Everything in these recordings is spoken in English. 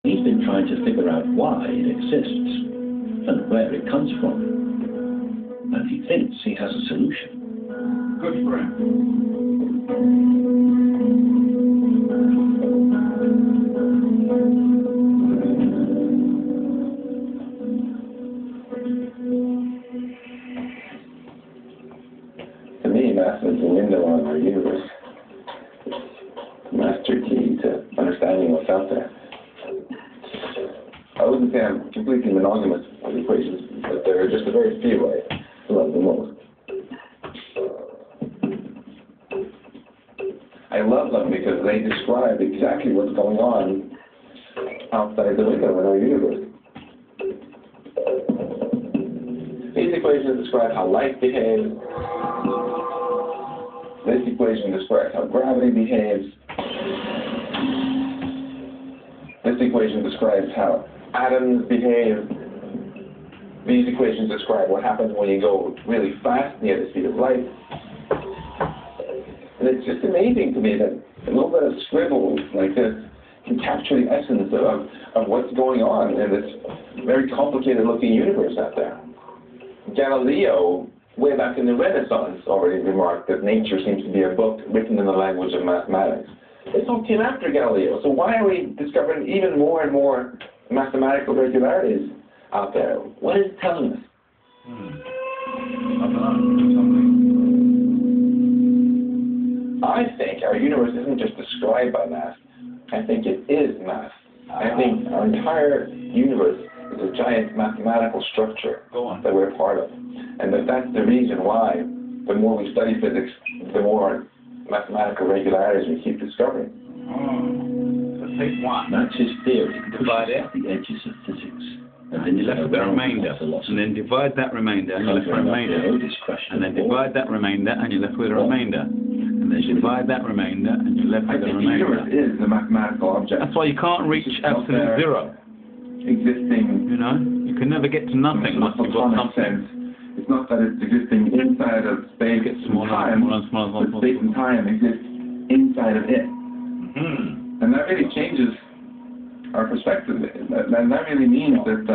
He's been trying to figure out why it exists and where it comes from. And he thinks he has a solution. Good friend. To me, math is a window on our universe. Master key to understanding what's out there. I wouldn't say I'm completely monogamous with equations, but there are just a very few I love the most. I love them because they describe exactly what's going on outside the window in our universe. These equations describe how light behaves. This equation describes how gravity behaves. This equation describes how atoms behave. These equations describe what happens when you go really fast near the speed of light. And it's just amazing to me that a little bit of scribbles like this can capture the essence of what's going on in this very complicated looking universe out there. Galileo, way back in the Renaissance, already remarked that nature seems to be a book written in the language of mathematics. This all came after Galileo, so why are we discovering even more and more mathematical regularities out there? What is it telling us? I think our universe isn't just described by math. I think it is math. I think our entire universe is a giant mathematical structure that we're part of. And that's the reason why the more we study physics, the more mathematical regularities we keep discovering. So take one. Max's theory Divide it. the edges of physics. And then you're left with the remainder. And then divide that remainder and you're left with a remainder. And then divide that remainder and you're left with a remainder. And then divide that remainder and you're left with a remainder. I think the universe is a mathematical object. That's why you can't reach absolute zero. Existing. You know? You can never get to nothing unless you've got something. It's not that it's existing inside of space and time, but space and time exist inside of it. And that really changes our perspective. That really means that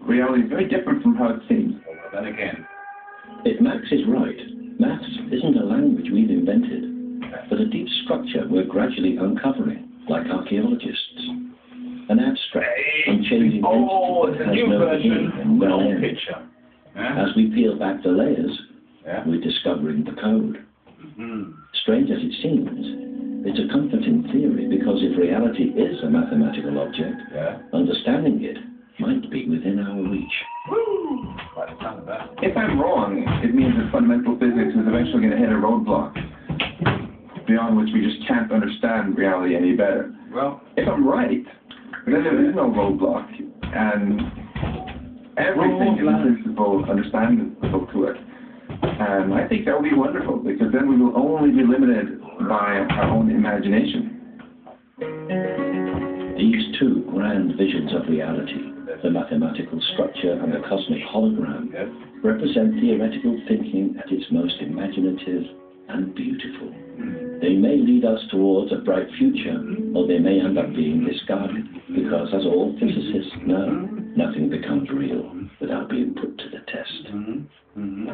reality is very different from how it seems. Then again, if Max is right, maths isn't a language we've invented, but a deep structure we're gradually uncovering, like archaeologists. An abstract, unchanging entity that has no beginning and no end. As we peel back the layers, we're discovering the code. Strange as it seems, it's a comforting theory because if reality is a mathematical object, understanding it might be within our reach. If I'm wrong, it means that fundamental physics is eventually going to hit a roadblock beyond which we just can't understand reality any better. well, If I'm right, then there is no roadblock, and everything is in principle understandable to it. And I think that would be wonderful, because then we will only be limited by our own imagination. These two grand visions of reality, the mathematical structure and the cosmic hologram, represent theoretical thinking at its most imaginative and beautiful. They may lead us towards a bright future, or they may end up being discarded, because as all physicists know, nothing becomes real without being put to the test.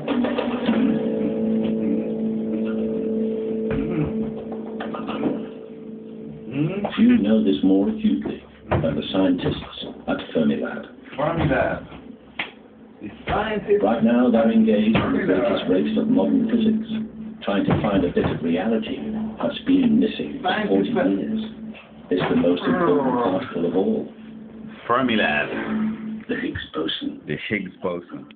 Few know this more acutely than the scientists at Fermilab. Right now, they're engaged in the greatest race of modern physics, trying to find a bit of reality that's been missing for 40 years. It's the most important particle of all. Fermilab. The Higgs boson. The Higgs boson.